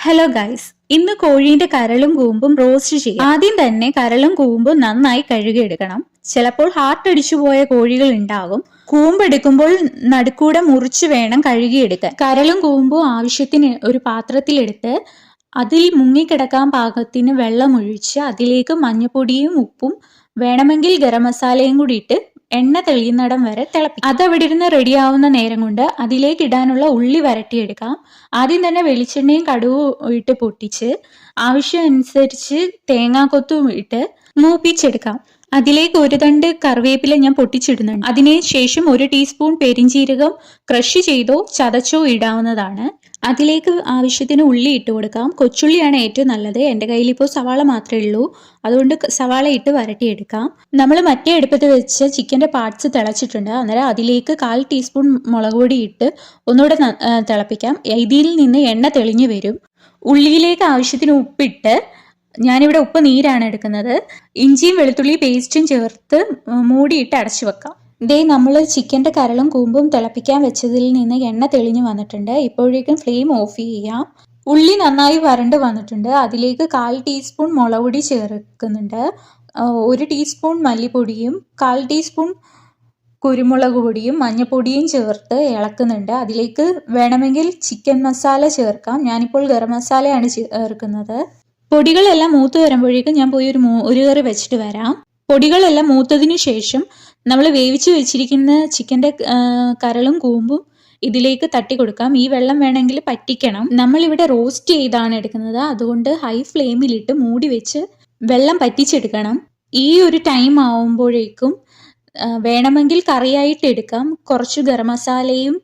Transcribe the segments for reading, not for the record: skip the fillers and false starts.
Hello guys, ഇന്ന് കോഴീന്റെ കരളും കൂമ്പും roast ചെയ്യാം. ആദ്യം തന്നെ കരളും കൂമ്പും നന്നായി കഴുകിയെടുക്കണം. ചിലപ്പോൾ ഹാർട്ട് അടിച്ചുപോയ കോഴികൾ ഉണ്ടാകും. കൂമ്പെടുക്കുമ്പോൾ നടുക്കൂടെ മുറിച്ച് വേണം കഴുകിയെടുക്കാൻ. കരളും കൂമ്പും ആവശ്യത്തിന് ഒരു പാത്രത്തിലെടുത്ത് അതിൽ മുങ്ങിക്കിടക്കാൻ പാകത്തിന് വെള്ളമൊഴിച്ച് അതിലേക്ക് മഞ്ഞപ്പൊടിയും ഉപ്പും വേണമെങ്കിൽ ഗരം മസാലയും കൂടി ഇട്ട് എണ്ണ തെളിയുന്നിടം വരെ തിളപ്പിക്കും. അതവിടെ ഇരുന്ന് റെഡിയാവുന്ന നേരം കൊണ്ട് അതിലേക്ക് ഇടാനുള്ള ഉള്ളി വരട്ടിയെടുക്കാം. ആദ്യം തന്നെ വെളിച്ചെണ്ണയും കടുവും ഇട്ട് പൊട്ടിച്ച് ആവശ്യമനുസരിച്ച് തേങ്ങാക്കൊത്തും ഇട്ട് മൂപ്പിച്ചെടുക്കാം. അതിലേക്ക് ഒരു തണ്ട് കറിവേപ്പില ഞാൻ പൊട്ടിച്ചിടുന്നുണ്ട്. അതിനുശേഷം 1 ടീസ്പൂൺ പെരിഞ്ജീരകം ക്രഷ് ചെയ്തോ ചതച്ചോ ഇടാവുന്നതാണ്. അതിലേക്ക് ആവശ്യത്തിന് ഉള്ളി ഇട്ട് കൊടുക്കാം. കൊച്ചുള്ളിയാണ് ഏറ്റവും നല്ലത്. എൻ്റെ കയ്യിൽ ഇപ്പോൾ സവാള മാത്രമേ ഉള്ളൂ, അതുകൊണ്ട് സവാള ഇട്ട് വരട്ടിയെടുക്കാം. നമ്മൾ മറ്റേ അടുപ്പത്ത് വെച്ച് ചിക്കൻ്റെ പാർട്സ് തിളച്ചിട്ടുണ്ട്. അന്നേരം അതിലേക്ക് 1/4 ടീസ്പൂൺ മുളക് പൊടി ഇട്ട് ഒന്നുകൂടെ തിളപ്പിക്കാം. ഇതിൽ നിന്ന് എണ്ണ തെളിഞ്ഞു വരും. ഉള്ളിയിലേക്ക് ആവശ്യത്തിന് ഉപ്പിട്ട്, ഞാനിവിടെ ഉപ്പ് നീരാണ് എടുക്കുന്നത്, ഇഞ്ചിയും വെളുത്തുള്ളി പേസ്റ്റും ചേർത്ത് മൂടിയിട്ട് അടച്ചു വെക്കാം. ഇതേ നമ്മൾ ചിക്കൻ്റെ കരളും കൂമ്പും തിളപ്പിക്കാൻ വെച്ചതിൽ നിന്ന് എണ്ണ തെളിഞ്ഞു വന്നിട്ടുണ്ട്. ഇപ്പോഴേക്കും ഫ്ലെയിം ഓഫ് ചെയ്യാം. ഉള്ളി നന്നായി വരണ്ട് വന്നിട്ടുണ്ട്. അതിലേക്ക് 1/4 ടീസ്പൂൺ മുളക് പൊടി ചേർക്കുന്നുണ്ട്. 1 ടീസ്പൂൺ മല്ലിപ്പൊടിയും 1/4 ടീസ്പൂൺ കുരുമുളക് പൊടിയും മഞ്ഞൾപ്പൊടിയും ചേർത്ത് ഇളക്കുന്നുണ്ട്. അതിലേക്ക് വേണമെങ്കിൽ ചിക്കൻ മസാല ചേർക്കാം. ഞാനിപ്പോൾ ഗരം മസാലയാണ് ചേർക്കുന്നത്. പൊടികളെല്ലാം മൂത്ത് വരുമ്പോഴേക്കും ഞാൻ പോയി ഒരു കറി വെച്ചിട്ട് വരാം. പൊടികളെല്ലാം മൂത്തതിനു ശേഷം നമ്മൾ വേവിച്ച് വെച്ചിരിക്കുന്ന ചിക്കൻ്റെ കരളും കൂമ്പും ഇതിലേക്ക് തട്ടി കൊടുക്കാം. ഈ വെള്ളം വേണമെങ്കിൽ പറ്റിക്കണം. നമ്മളിവിടെ റോസ്റ്റ് ചെയ്താണ് എടുക്കുന്നത്, അതുകൊണ്ട് ഹൈ ഫ്ലെയിമിലിട്ട് മൂടി വെച്ച് വെള്ളം പറ്റിച്ചെടുക്കണം. ഈ ഒരു ടൈം ആവുമ്പോഴേക്കും വേണമെങ്കിൽ കറിയായിട്ട് എടുക്കാം. കുറച്ച് ഗരം മസാലയും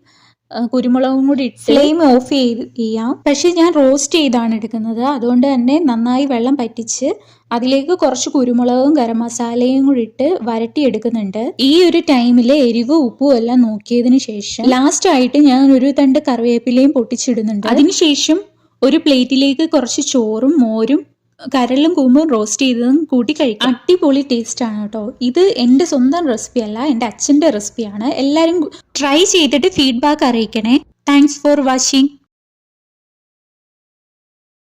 കുരുമുളകും കൂടി ഇട്ട് ഫ്ലെയിം ഓഫ് ചെയ്യാം. പക്ഷെ ഞാൻ റോസ്റ്റ് ചെയ്താണ് എടുക്കുന്നത്, അതുകൊണ്ട് തന്നെ നന്നായി വെള്ളം പറ്റിച്ച് അതിലേക്ക് കുറച്ച് കുരുമുളകും ഗരം മസാലയും കൂടി ഇട്ട് വരട്ടിയെടുക്കുന്നുണ്ട്. ഈ ഒരു ടൈമിൽ എരിവും ഉപ്പും എല്ലാം നോക്കിയതിന് ശേഷം ലാസ്റ്റ് ആയിട്ട് ഞാൻ ഒരു തണ്ട് കറിവേപ്പിലയും പൊട്ടിച്ചിടുന്നുണ്ട്. അതിനുശേഷം ഒരു പ്ലേറ്റിലേക്ക് കുറച്ച് ചോറും മോരും കരളും കൂമ്പും റോസ്റ്റ് ചെയ്തതും കൂട്ടി കഴിക്കാം. അടിപൊളി ടേസ്റ്റ് ആണ് കേട്ടോ. ഇത് എൻ്റെ സ്വന്തം റെസിപ്പി അല്ല, എൻ്റെ അച്ഛൻ്റെ റെസിപ്പിയാണ്. എല്ലാവരും ട്രൈ ചെയ്തിട്ട് ഫീഡ്ബാക്ക് അറിയിക്കണേ. Thanks for watching.